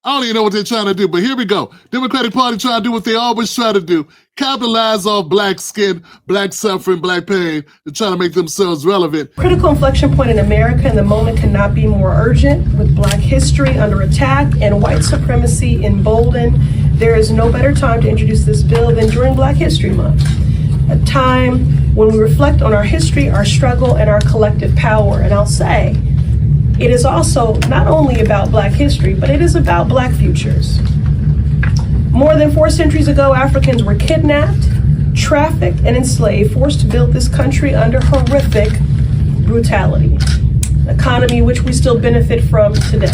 I don't even know what they're trying to do, but here we go. Democratic Party trying to do what they always try to do. Capitalize off black skin, black suffering, black pain, and try to make themselves relevant. Critical inflection point in America, and the moment cannot be more urgent. With black history under attack and white supremacy emboldened, there is no better time to introduce this bill than during Black History Month. A time when we reflect on our history, our struggle, and our collective power. And I'll say, it is also not only about black history, but it is about black futures. More than 4 centuries ago, Africans were kidnapped, trafficked, and enslaved, forced to build this country under horrific brutality. An economy which we still benefit from today.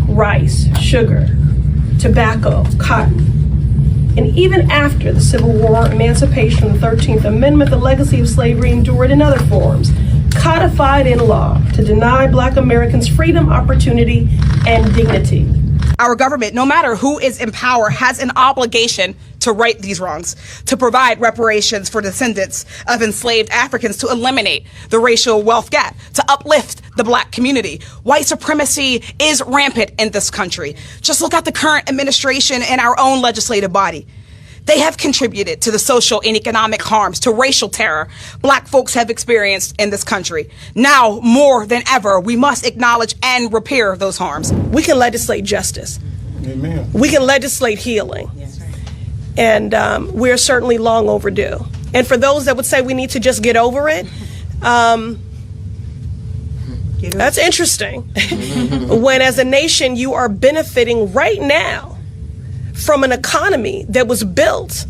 Rice, sugar, tobacco, cotton. And even after the Civil War, emancipation, the 13th Amendment, the legacy of slavery endured in other forms, codified in law to deny Black Americans freedom, opportunity, and dignity. Our government, no matter who is in power, has an obligation to right these wrongs, to provide reparations for descendants of enslaved Africans, to eliminate the racial wealth gap, to uplift the black community. White supremacy is rampant in this country. Just look at the current administration and our own legislative body. They have contributed to the social and economic harms, to racial terror black folks have experienced in this country. Now, more than ever, we must acknowledge and repair those harms. We can legislate justice. Amen. We can legislate healing. And we're certainly long overdue. And for those that would say we need to just get over it, that's interesting. When as a nation you are benefiting right now from an economy that was built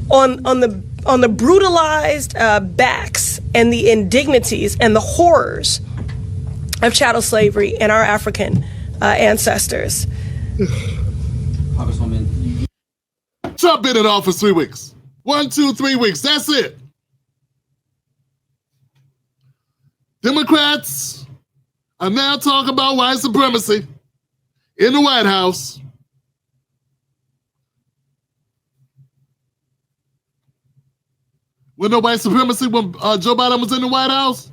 on the brutalized backs and the indignities and the horrors of chattel slavery and our African ancestors. Trump been in office 3 weeks. 1, 2, 3 weeks. That's it. Democrats are now talking about white supremacy in the White House. When no white supremacy when Joe Biden was in the White House?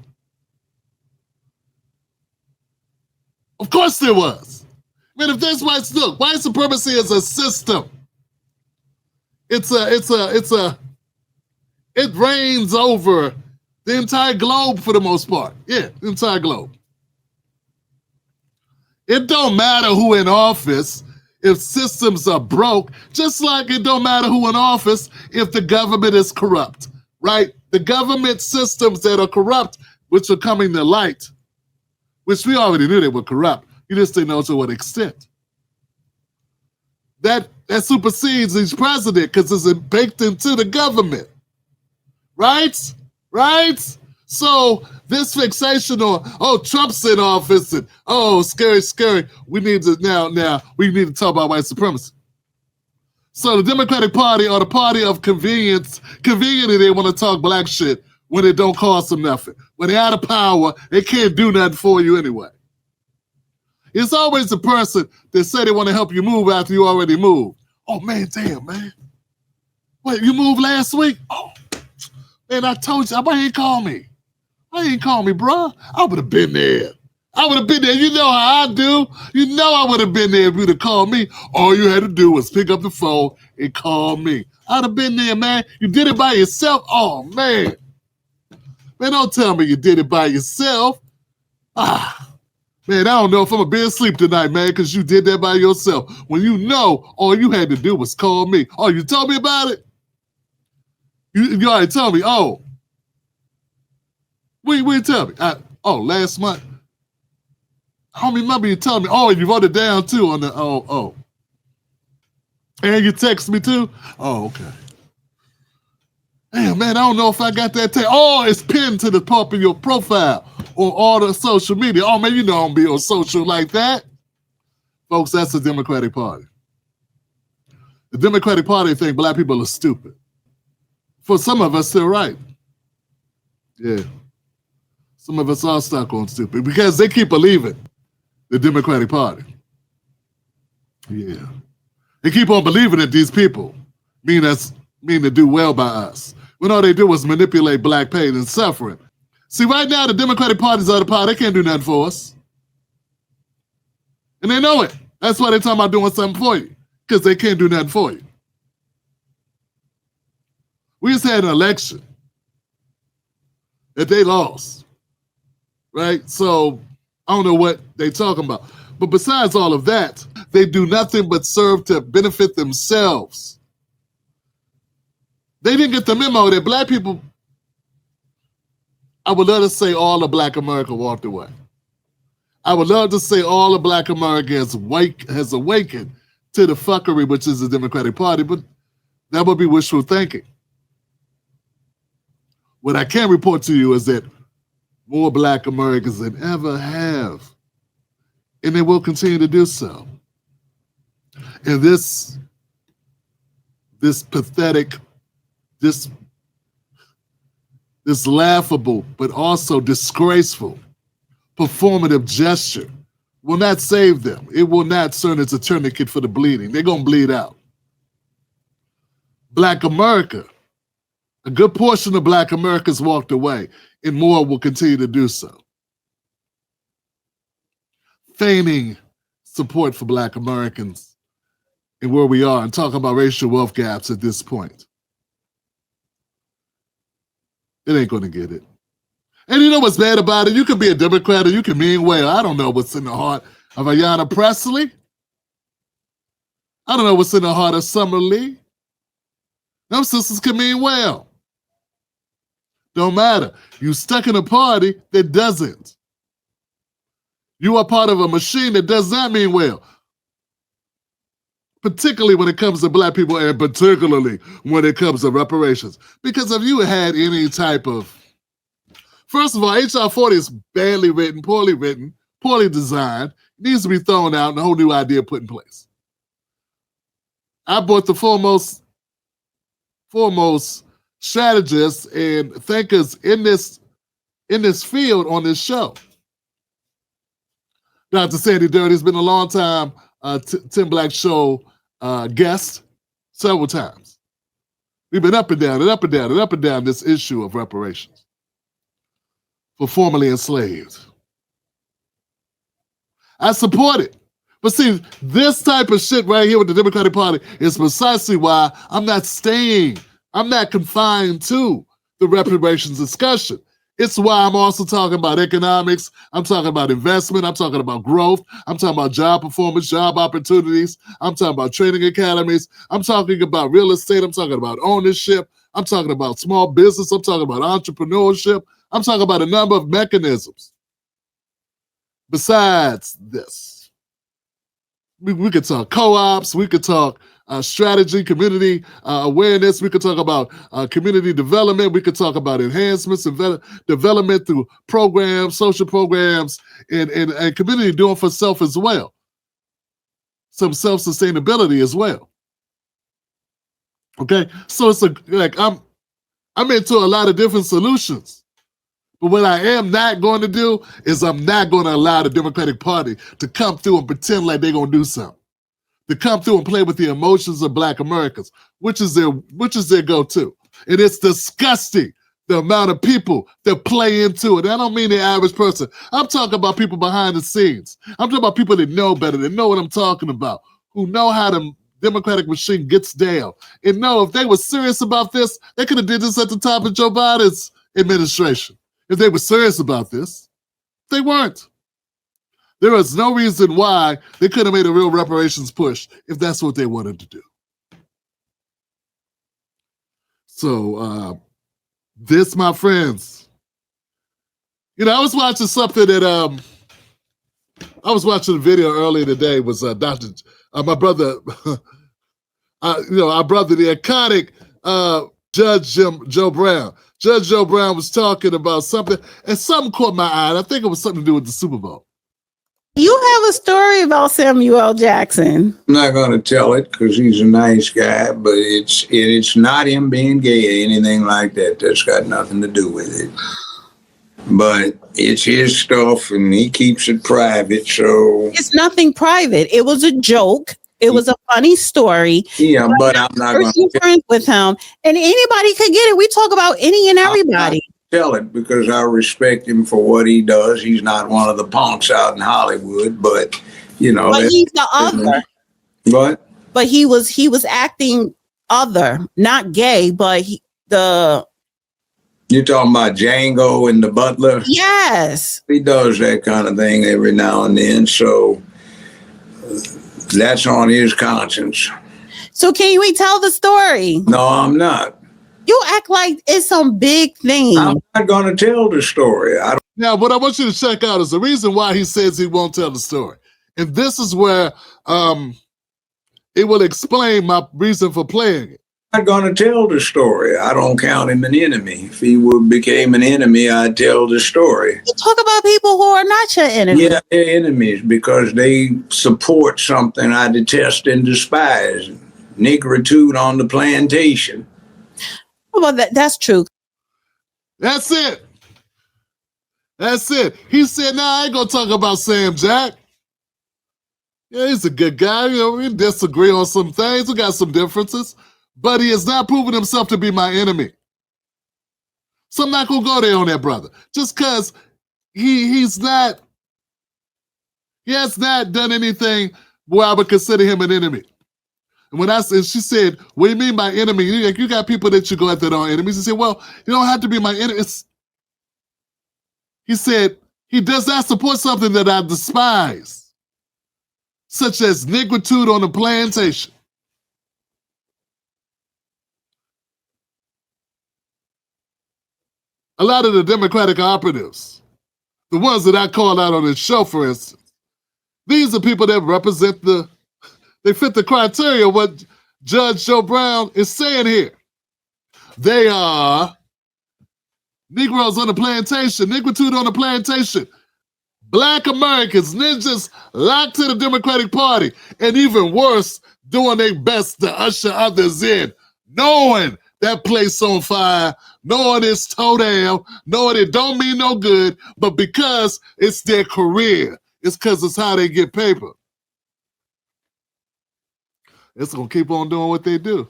Of course there was. I mean, if there's white supremacy is a system. It reigns over the entire globe for the most part. Yeah, the entire globe. It don't matter who in office if systems are broke, just like it don't matter who in office if the government is corrupt, right? The government systems that are corrupt, which are coming to light, which we already knew they were corrupt. You just didn't know to what extent. That supersedes each president because it's baked into the government. Right? Right? So this fixation on, oh, Trump's in office and, oh, scary, scary. We need to talk about white supremacy. So the Democratic Party or the party of convenience, conveniently they want to talk black shit when it don't cost them nothing. When they're out of power, they can't do nothing for you anyway. It's always the person that say they want to help you move after you already moved. Oh, man, damn, man. Wait, you moved last week? Oh, man, I told you. Why you ain't call me? Why you ain't call me, bro? I would have been there. You know how I do. You know I would have been there if you'd have called me. All you had to do was pick up the phone and call me. I'd have been there, man. You did it by yourself? Oh, man. Man, don't tell me you did it by yourself. Man, I don't know if I'm going to be asleep tonight, man, because you did that by yourself. When you know all you had to do was call me. Oh, you told me about it? You already told me. Oh. What you tell me? Last month. I don't remember you telling me. Oh, you wrote it down, too, on the, oh. And you text me, too? Oh, okay. Damn, man, I don't know if I got that text. Oh, it's pinned to the top of your profile on all the social media. Oh, man, you know I don't be on social like that. Folks, that's the Democratic Party. The Democratic Party think black people are stupid. For some of us, they're right. Yeah. Some of us are stuck on stupid because they keep believing the Democratic Party. Yeah. They keep on believing that these people mean to do well by us. When all they do is manipulate black pain and suffering. See, right now, the Democratic Party's out of power. They can't do nothing for us. And they know it. That's why they're talking about doing something for you, because they can't do nothing for you. We just had an election that they lost, right? So I don't know what they're talking about. But besides all of that, they do nothing but serve to benefit themselves. They didn't get the memo that black people, I would love to say all of Black America walked away. I would love to say all of Black America has awakened to the fuckery, which is the Democratic Party, but that would be wishful thinking. What I can report to you is that more Black Americans than ever have, and they will continue to do so. And this pathetic, this laughable, but also disgraceful, performative gesture will not save them. It will not serve as a tourniquet for the bleeding. They're going to bleed out. Black America, a good portion of Black Americans walked away, and more will continue to do so. Feigning support for Black Americans and where we are and talking about racial wealth gaps at this point. It ain't going to get it. And you know what's bad about it? You can be a Democrat or you can mean well. I don't know what's in the heart of Ayanna Pressley. I don't know what's in the heart of Summer Lee. Them sisters can mean well. Don't matter. You stuck in a party that doesn't. You are part of a machine that does not mean well. Particularly when it comes to Black people and particularly when it comes to reparations. Because if you had any type of, first of all, HR 40 is badly written, poorly designed, needs to be thrown out and a whole new idea put in place. I brought the foremost strategists and thinkers in this field on this show. Dr. Sandy Dirty has been a long time Tim Black Show guest several times. We've been up and down and up and down and up and down this issue of reparations for formerly enslaved. I support it. But see, this type of shit right here with the Democratic Party is precisely why I'm not confined to the reparations discussion. It's why I'm also talking about economics. I'm talking about investment. I'm talking about growth. I'm talking about job performance, job opportunities. I'm talking about training academies. I'm talking about real estate. I'm talking about ownership. I'm talking about small business. I'm talking about entrepreneurship. I'm talking about a number of mechanisms. Besides this, we could talk co-ops. We could talk strategy, community awareness. We could talk about community development. We could talk about enhancements and development through programs, social programs, and community doing for self as well. Some self-sustainability as well. Okay, so it's I'm into a lot of different solutions. But what I am not going to do is I'm not going to allow the Democratic Party to come through and pretend like they're going to do something. To come through and play with the emotions of Black Americans, which is their go-to. And it's disgusting the amount of people that play into it. And I don't mean the average person. I'm talking about people behind the scenes. I'm talking about people that know better, that know what I'm talking about, who know how the Democratic machine gets down. And know if they were serious about this, they could have did this at the top of Joe Biden's administration. If they were serious about this, they weren't. There is no reason why they could have made a real reparations push if that's what they wanted to do. So this, my friends, I was watching something that I was watching a video earlier today. Was my brother, our brother, the iconic Judge Joe Brown. Judge Joe Brown was talking about something, and something caught my eye. And I think it was something to do with the Super Bowl. You have a story about Samuel L. Jackson. I'm not going to tell it because he's a nice guy, but it's not him being gay or anything like that. That's got nothing to do with it. But it's his stuff, and he keeps it private, so... It's nothing private. It was a joke. It was a funny story. Yeah, but I'm not going to friends with him, and anybody could get it. We talk about any and everybody. Tell it because I respect him for what he does. He's not one of the punks out in Hollywood, but you know. But he's the other. What? But he was acting other, not gay, but You talking about Django and the Butler? yes. He does that kind of thing every now and then, so that's on his conscience. So can we tell the story? No, I'm not. You act like it's some big thing. I'm not going to tell the story. Now, what I want you to check out is the reason why he says he won't tell the story. And this is where it will explain my reason for playing it. I'm not going to tell the story. I don't count him an enemy. If he became an enemy, I'd tell the story. You talk about people who are not your enemy. Yeah, they're enemies because they support something I detest and despise. Negritude on the plantation. Well, that's true. That's it. That's it. He said, "Nah, I ain't gonna talk about Sam Jack. Yeah, he's a good guy. You know, we disagree on some things. We got some differences, but he has not proven himself to be my enemy. So I'm not gonna go there on that brother. Just because he has not done anything where I would consider him an enemy." And when she said, "What do you mean by enemy? You got people that you go at that are enemies." He said, "Well, you don't have to be my enemy." He said, "He does not support something that I despise, such as negritude on the plantation." A lot of the Democratic operatives, the ones that I called out on this show, for instance, these are people that represent they fit the criteria of what Judge Joe Brown is saying here. They are Negroes on the plantation, negritude on the plantation, Black Americans, ninjas locked to the Democratic Party, and even worse, doing their best to usher others in, knowing that place on fire, knowing it's toe down, knowing it don't mean no good, but because it's their career, it's because it's how they get paper. It's going to keep on doing what they do.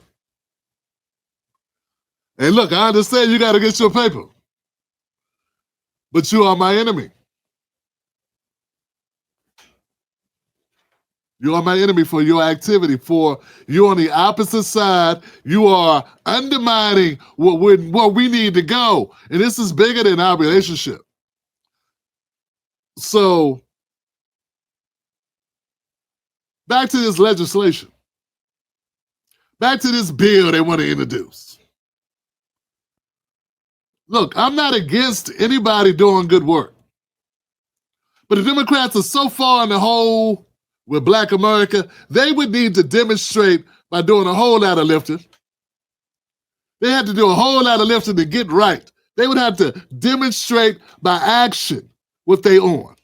And look, I understand you got to get your paper, but you are my enemy. You are my enemy for your activity, for you on the opposite side. You are undermining what we need to go. And this is bigger than our relationship. So, back to this legislation. Back to this bill they want to introduce. Look, I'm not against anybody doing good work. But the Democrats are so far in the hole with Black America, they would need to demonstrate by doing a whole lot of lifting. They had to do a whole lot of lifting to get right. They would have to demonstrate by action what they on.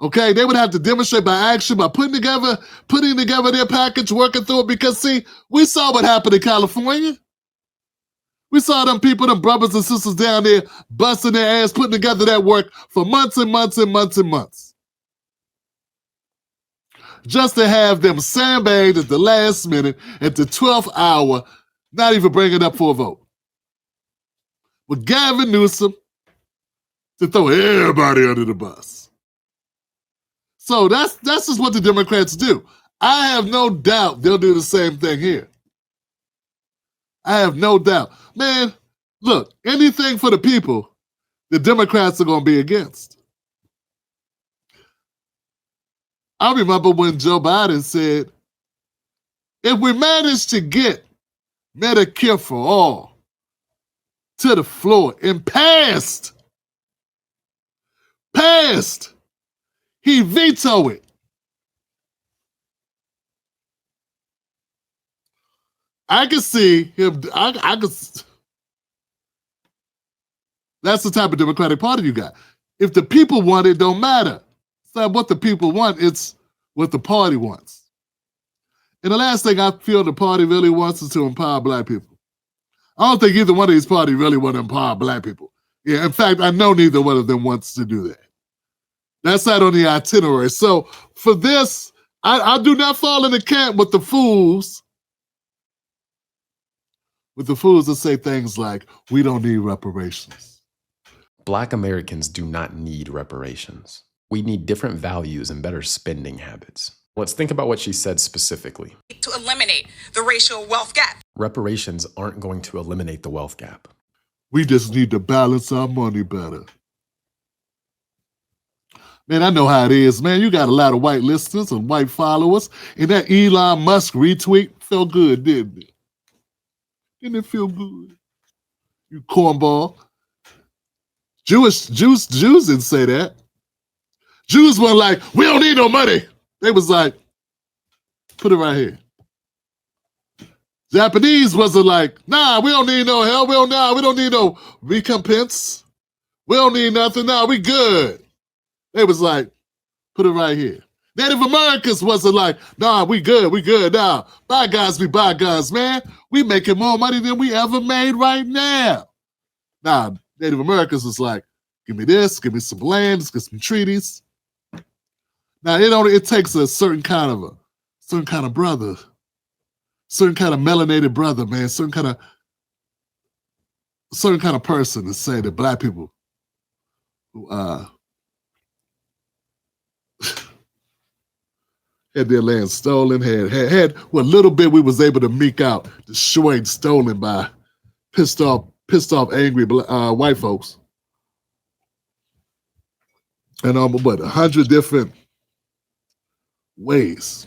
Okay, they would have to demonstrate by action, by putting together their package, working through it, because see, we saw what happened in California. We saw them people, them brothers and sisters down there busting their ass, putting together that work for months and months and months and months. Just to have them sandbagged at the last minute, at the 12th hour, not even bring it up for a vote. With Gavin Newsom to throw everybody under the bus. So that's just what the Democrats do. I have no doubt they'll do the same thing here. I have no doubt. Man, look, anything for the people, the Democrats are going to be against. I remember when Joe Biden said, if we manage to get Medicare for all to the floor and passed, he vetoed it. I can see him, that's the type of Democratic Party you got. If the people want it, don't matter. It's not what the people want, it's what the party wants. And the last thing I feel the party really wants is to empower Black people. I don't think either one of these parties really want to empower Black people. Yeah, in fact, I know neither one of them wants to do that. That's not on the itinerary. So for this, I do not fall in the camp with the fools. With the fools that say things like, we don't need reparations. Black Americans do not need reparations. We need different values and better spending habits. Let's think about what she said specifically. To eliminate the racial wealth gap. Reparations aren't going to eliminate the wealth gap. We just need to balance our money better. Man, I know how it is, man. You got a lot of white listeners and white followers, and that Elon Musk retweet felt good, didn't it? Didn't it feel good? You cornball. Jews didn't say that. Jews were like, we don't need no money. They was like, put it right here. Japanese wasn't like, nah, we don't need no help. We don't need no recompense. We don't need nothing. Nah, we good. They was like, put it right here. Native Americans wasn't like, nah, we good. Nah, bygones be bygones, man. We making more money than we ever made right now. Nah, Native Americans was like, give me this, give me some land, let's get some treaties. Now it takes a certain kind of brother, certain kind of melanated brother, man, certain kind of person to say that black people who had their land stolen, had what little bit we was able to meek out, destroyed, stolen by pissed off, angry white folks. And 100 different ways.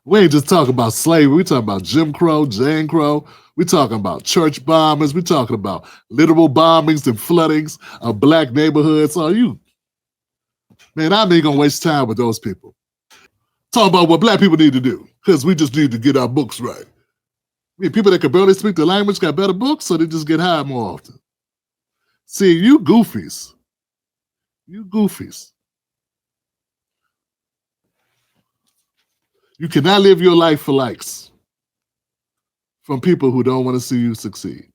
We ain't just talking about slavery. We talking about Jim Crow, Jane Crow. We talking about church bombings. We talking about literal bombings and floodings of black neighborhoods. Man, I'm not gonna waste time with those people. Talk about what black people need to do, because we just need to get our books right. I mean, people that can barely speak the language got better books, so they just get high more often. See, you goofies. You cannot live your life for likes from people who don't want to see you succeed.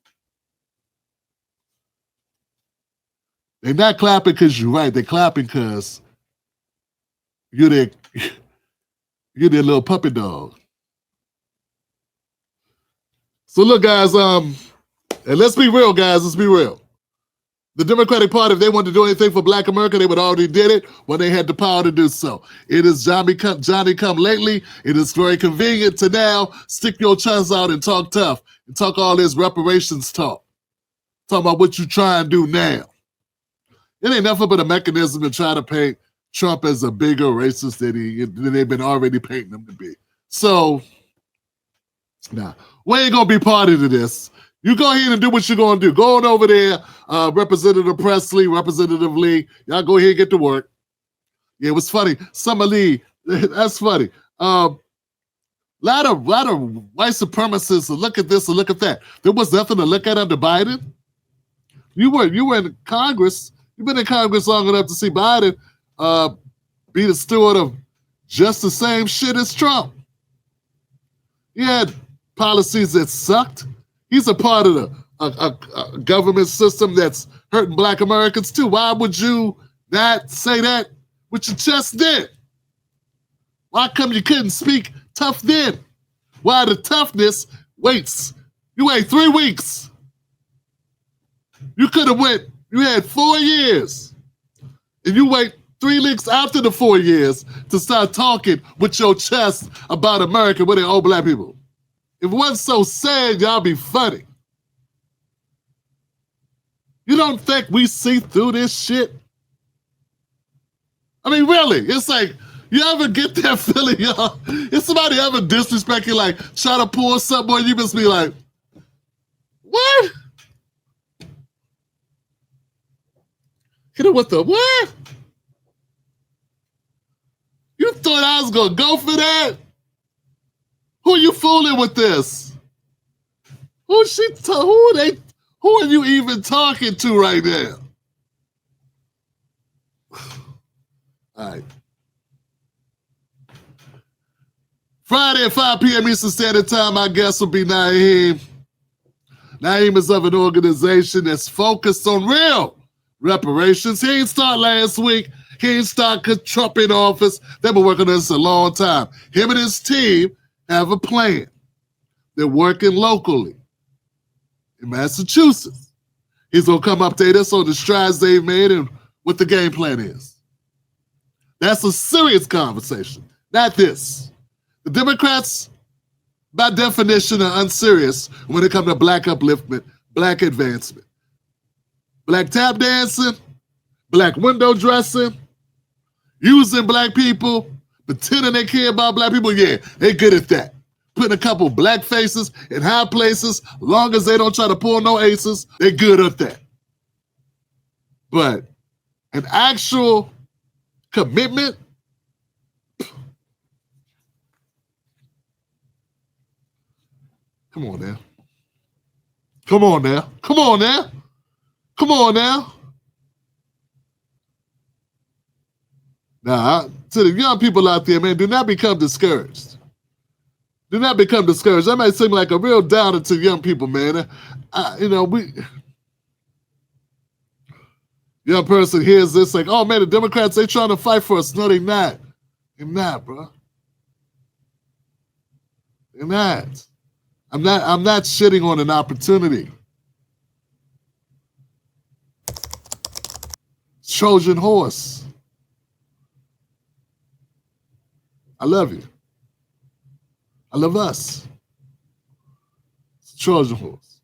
They're not clapping because you're right. They're clapping because you're their little puppy dog. So look, guys, and let's be real, guys. Let's be real. The Democratic Party, if they wanted to do anything for Black America, they would already did it when they had the power to do so. It is Johnny come lately. It is very convenient to now stick your chest out and talk tough and talk all this reparations talk. Talk about what you try and do now. It ain't nothing but a mechanism to try to paint Trump as a bigger racist than they've been already painting him to be. So, nah, we ain't gonna be party to this. You go ahead and do what you're going to do. Go on over there, Representative Presley, Representative Lee. Y'all go ahead and get to work. Yeah, it was funny. Summer Lee, that's funny. Lot of white supremacists look at this and look at that. There was nothing to look at under Biden. You were in Congress. You've been in Congress long enough to see Biden be the steward of just the same shit as Trump. He had policies that sucked. He's a part of a government system that's hurting Black Americans too. Why would you not say that with your chest then? Why come you couldn't speak tough then? Why the toughness waits? You wait 3 weeks. You could have you had 4 years. And you wait 3 weeks after the 4 years to start talking with your chest about America with the old Black people. If it wasn't so sad, y'all be funny. You don't think we see through this shit? I mean, really, it's like, you ever get that feeling, y'all? If somebody ever disrespect you, like, try to pull something on you, must be like, what? Hit it with the what? You thought I was gonna go for that? Who are you fooling with this? Who are you even talking to right now? All right. Friday at 5 p.m. Eastern Standard Time, my guest will be Naeem. Naeem is of an organization that's focused on real reparations. He ain't start last week. He ain't start Trump in office. They've been working on this a long time. Him and his team have a plan. They're working locally in Massachusetts. He's going to come update us on the strides they've made and what the game plan is. That's a serious conversation, not this. The Democrats, by definition, are unserious when it comes to black upliftment, black advancement. Black tap dancing, black window dressing, using black people, pretending they care about black people, yeah, they good at that. Putting a couple black faces in high places, long as they don't try to pull no aces, they good at that. But an actual commitment, come on now. Come on now. Come on now. Come on now. Now, to the young people out there, man, do not become discouraged. Do not become discouraged. That might seem like a real downer to young people, man. Young person hears this like, oh man, the Democrats, they trying to fight for us. No, they not. They're not, bro. They're not. I'm not shitting on an opportunity. Trojan horse. I love you. I love us. It's a Trojan horse.